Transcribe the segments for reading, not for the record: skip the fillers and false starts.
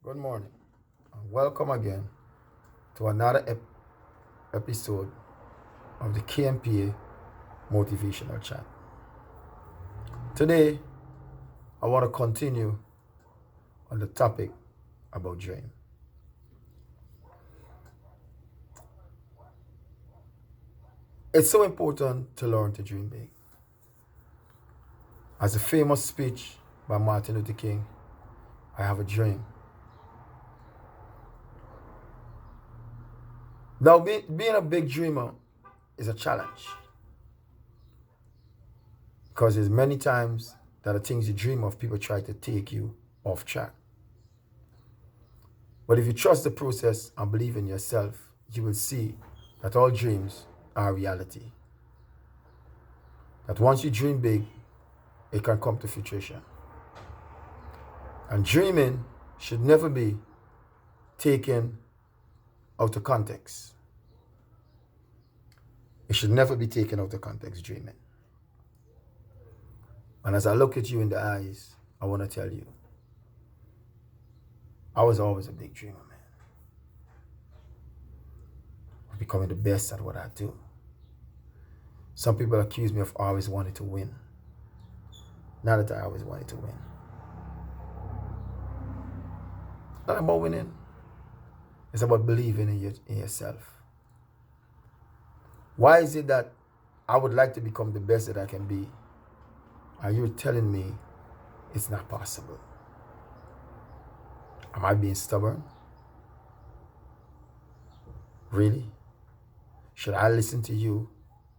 Good morning, and welcome again to another episode of the KMPA Motivational Chat. Today, I want to continue on the topic about dream. It's so important to learn to dream big. As a famous speech by Martin Luther King, I have a dream. Now, being a big dreamer is a challenge because there's many times that the things you dream of, people try to take you off track. But if you trust the process and believe in yourself, you will see that all dreams are reality. That once you dream big, it can come to fruition. And dreaming should never be taken out of context. It should never be taken out of context, dreaming. And as I look at you in the eyes, I want to tell you, I was always a big dreamer, man. Of becoming the best at what I do. Some people accuse me of always wanting to win. Not that I always wanted to win. Not about winning. It's about believing in yourself. Why is it that I would like to become the best that I can be, and you're telling me it's not possible? Am I being stubborn? Really? Should I listen to you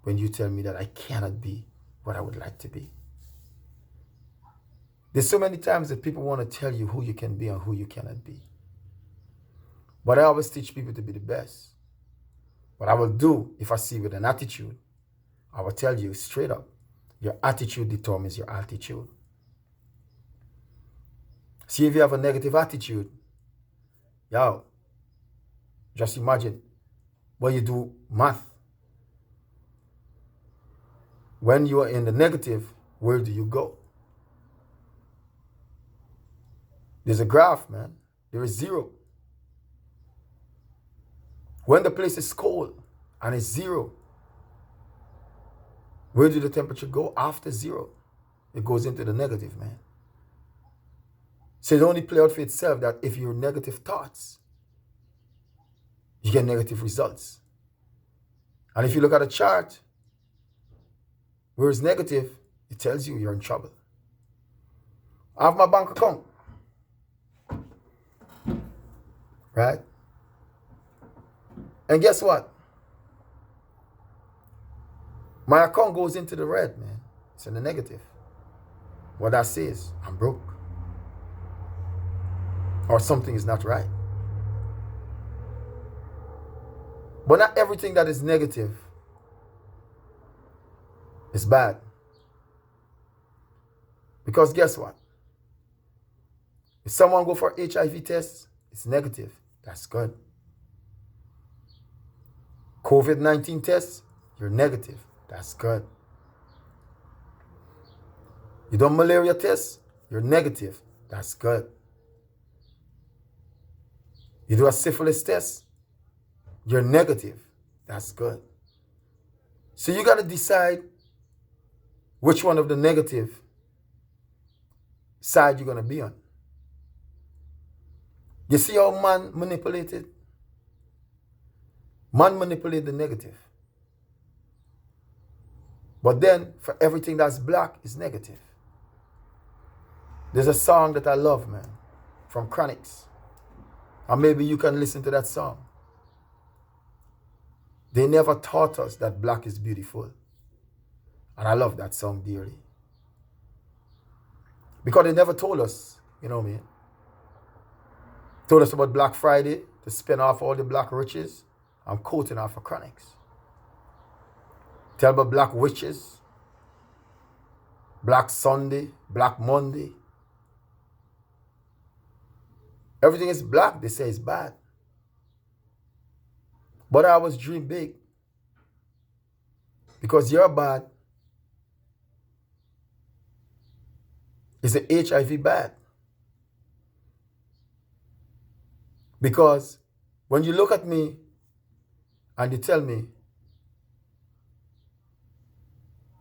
when you tell me that I cannot be what I would like to be? There's so many times that people want to tell you who you can be and who you cannot be. But I always teach people to be the best. What I will do if I see you with an attitude, I will tell you straight up, your attitude determines your altitude. See, if you have a negative attitude, just imagine when you do math. When you are in the negative, where do you go? There's a graph, man. There is zero. When the place is cold and it's zero, where do the temperature go after zero? It goes into the negative, man. So it only play out for itself that if you're negative thoughts, you get negative results. And if you look at a chart where it's negative, it tells you you're in trouble. I have my bank account, right? And guess what? My account goes into the red, man. It's in the negative. What that says, I'm broke. Or something is not right. But not everything that is negative is bad. Because guess what? If someone go for HIV test, it's negative. That's good. COVID-19 test, you're negative. That's good. You done malaria test, you're negative. That's good. You do a syphilis test, you're negative. That's good. So you got to decide which one of the negative side you're going to be on. You see how man manipulated? Man manipulates the negative. But then, for everything that's black, is negative. There's a song that I love, man, from Chronics. And maybe you can listen to that song. They never taught us that black is beautiful. And I love that song dearly. Because they never told us, you know what I mean? Told us about Black Friday to spend off all the black riches. I'm quoting off of Chronics. Tell about black witches, Black Sunday, Black Monday. Everything is black, they say it's bad. But I always dream big. Because you're bad. Is the HIV bad? Because when you look at me and you tell me,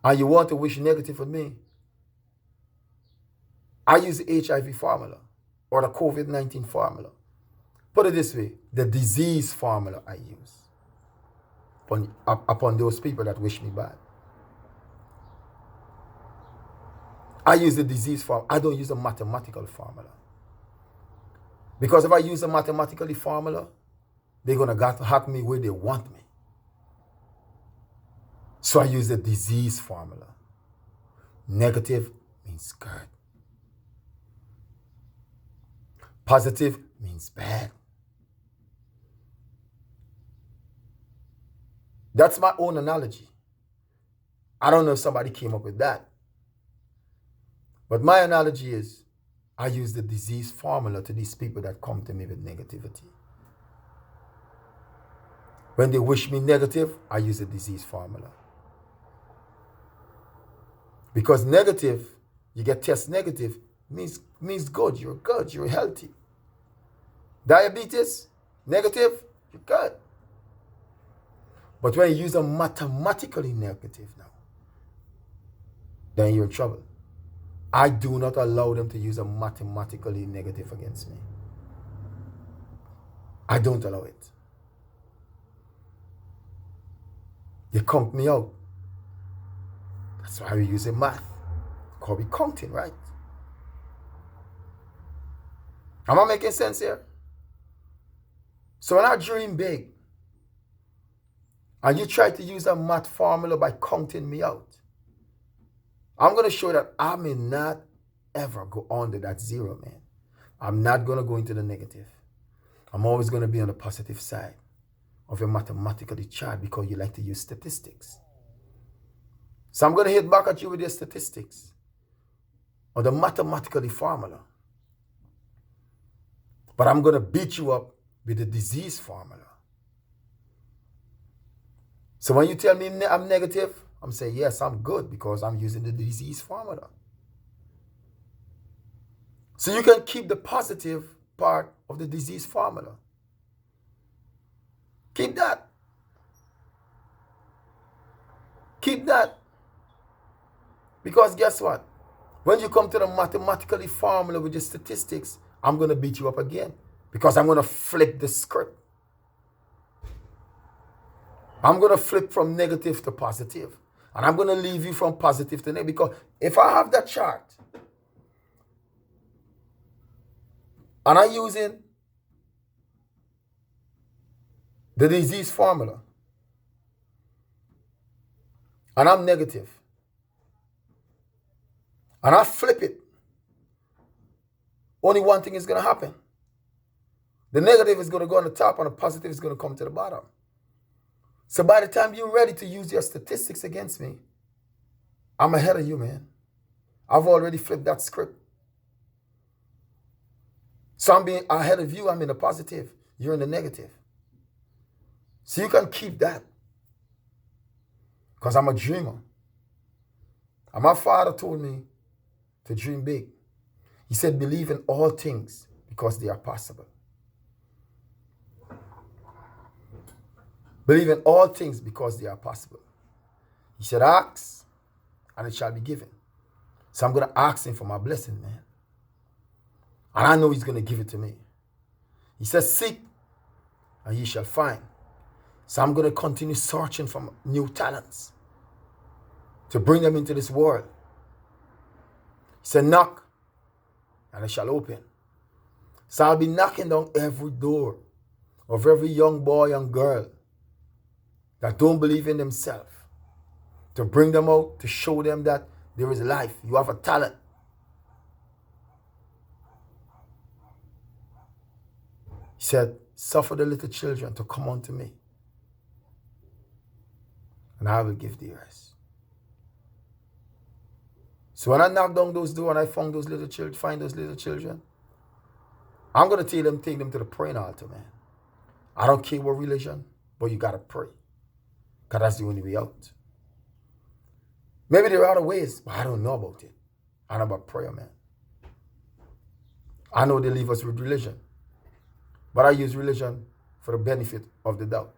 and you want to wish negative on me, I use the HIV formula or the COVID-19 formula. Put it this way, the disease formula I use upon those people that wish me bad. I use the disease formula. I don't use a mathematical formula. Because if I use a mathematical formula, they're going to have me where they want me. So I use the disease formula. Negative means good. Positive means bad. That's my own analogy. I don't know if somebody came up with that. But my analogy is, I use the disease formula to these people that come to me with negativity. When they wish me negative, I use the disease formula. Because negative, you get test negative, means good, you're healthy. Diabetes, negative, you're good. But when you use a mathematically negative now, then you're in trouble. I do not allow them to use a mathematically negative against me. I don't allow it. They count me out. That's why we use math. Call it counting, right? Am I making sense here? So when I dream big, and you try to use a math formula by counting me out, I'm going to show that I may not ever go under that zero, man. I'm not going to go into the negative. I'm always going to be on the positive side of your mathematically chart because you like to use statistics. So I'm going to hit back at you with your statistics or the mathematically formula. But I'm going to beat you up with the disease formula. So when you tell me I'm negative, I'm saying, yes, I'm good because I'm using the disease formula. So you can keep the positive part of the disease formula. Keep that. Keep that. Because guess what? When you come to the mathematically formula with your statistics, I'm going to beat you up again because I'm going to flip the script. I'm going to flip from negative to positive. And I'm going to leave you from positive to negative. Because if I have that chart, and I'm using the disease formula, and I'm negative, and I flip it, only one thing is going to happen. The negative is going to go on the top, and the positive is going to come to the bottom. So by the time you're ready to use your statistics against me, I'm ahead of you, man. I've already flipped that script. So I'm being ahead of you. I'm in the positive. You're in the negative. So you can keep that. Because I'm a dreamer. And my father told me to dream big. He said, believe in all things because they are possible. Believe in all things because they are possible. He said, ask, and it shall be given. So I'm going to ask him for my blessing, man. And I know he's going to give it to me. He says, seek, and ye shall find. So I'm going to continue searching for new talents to bring them into this world. He said, knock, and it shall open. So I'll be knocking down every door of every young boy and girl that don't believe in themselves, to bring them out, to show them that there is life. You have a talent. He said, suffer the little children to come unto me, and I will give the rest. So when I knock down those doors and I find those little children, I'm going to tell them, take them to the praying altar, man. I don't care what religion, but you got to pray. Because that's the only way out. Maybe there are other ways, but I don't know about it. I know about prayer, man. I know they leave us with religion. But I use religion for the benefit of the doubt.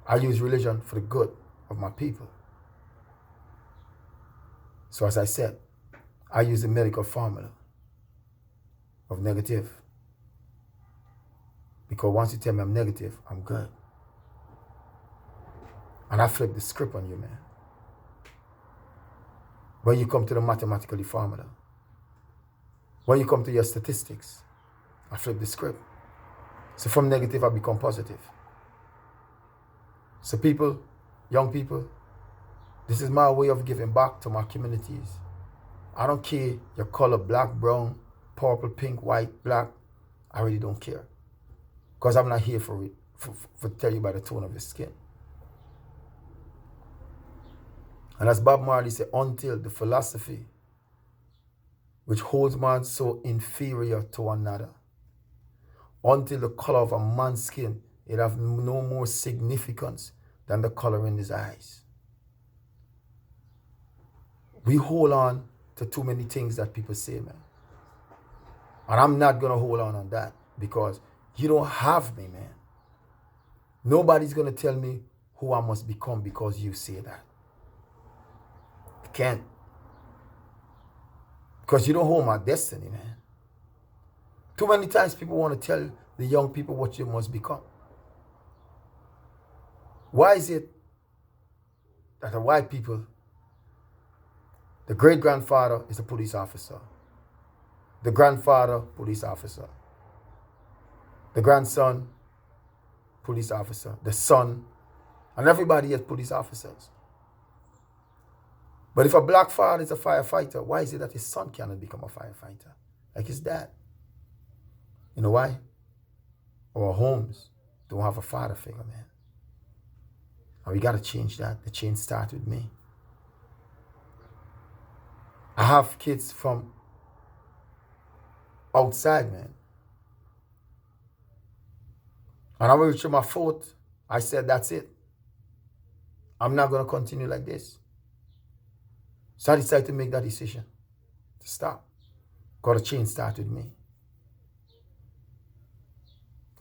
I use religion for the good of my people. So as I said, I use the medical formula of negative. Because once you tell me I'm negative, I'm good. And I flip the script on you, man. When you come to the mathematical formula, when you come to your statistics, I flip the script. So from negative, I become positive. So people, young people, this is my way of giving back to my communities. I don't care your color, black, brown, purple, pink, white, black. I really don't care. Because I'm not here for tell you by the tone of your skin. And as Bob Marley said, until the philosophy which holds man so inferior to another, until the color of a man's skin, it have no more significance than the color in his eyes. We hold on to too many things that people say, man. And I'm not going to hold on that because you don't have me, man. Nobody's going to tell me who I must become because you say that. You can't. Because you don't hold my destiny, man. Too many times people want to tell the young people what you must become. Why is it that the white people, the great-grandfather is a police officer, the grandfather, police officer, the grandson, police officer, the son, and everybody is police officers. But if a black father is a firefighter, why is it that his son cannot become a firefighter like his dad? You know why? Our homes don't have a father figure, man. And we got to change that. The change starts with me. I have kids from outside, man. And I reached my fourth. I said, that's it. I'm not going to continue like this. So I decided to make that decision to stop. Because the change started with me.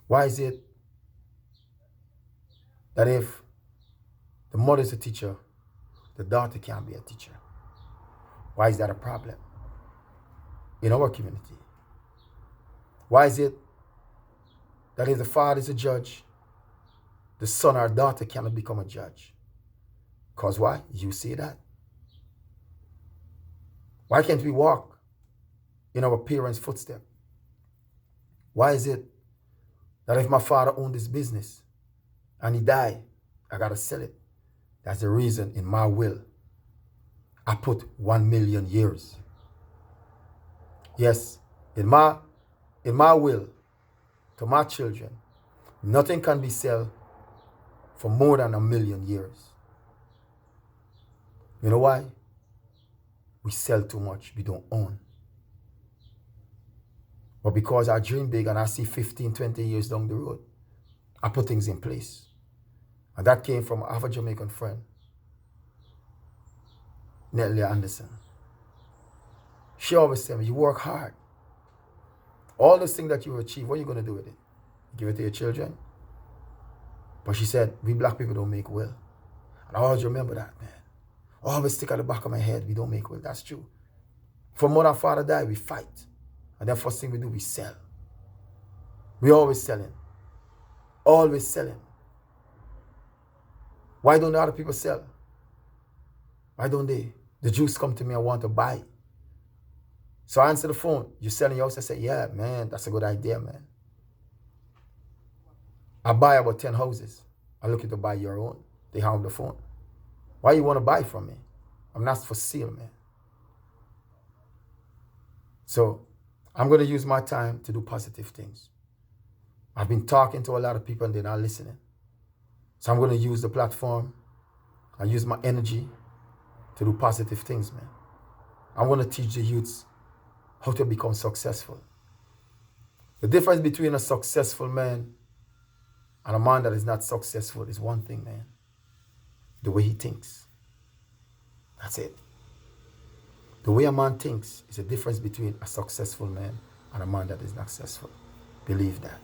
Why is it that if the mother is a teacher, the daughter can't be a teacher? Why is that a problem in our community? Why is it that if the father is a judge, the son or daughter cannot become a judge? Because why? You say that. Why can't we walk in our parents' footsteps? Why is it that if my father owned this business and he died, I got to sell it? That's the reason in my will I put 1 million years. Yes, in my will to my children, nothing can be sold for more than 1 million years. You know why? We sell too much, we don't own. But because I dream big and I see 15, 20 years down the road, I put things in place. And that came from I have a Jamaican friend, Nellie Anderson. She always tell me, you work hard. All those things that you achieve, what are you going to do with it? Give it to your children? But she said, we black people don't make will. And I always remember that, man. I always stick at the back of my head, we don't make will. That's true. For mother and father die, we fight. And then first thing we do, we sell. We always selling. Always selling. Why don't the other people sell? Why don't they? The Jews come to me and want to buy. So I answer the phone. You selling your house? I say, yeah, man, that's a good idea, man. I buy about 10 houses. I look to buy your own. They hang up the phone. Why you want to buy from me? I'm not for sale, man. So I'm going to use my time to do positive things. I've been talking to a lot of people and they're not listening. So I'm going to use the platform and use my energy to do positive things, man. I want to teach the youths how to become successful. The difference between a successful man and a man that is not successful is one thing, man. The way he thinks. That's it. The way a man thinks is the difference between a successful man and a man that is not successful. Believe that.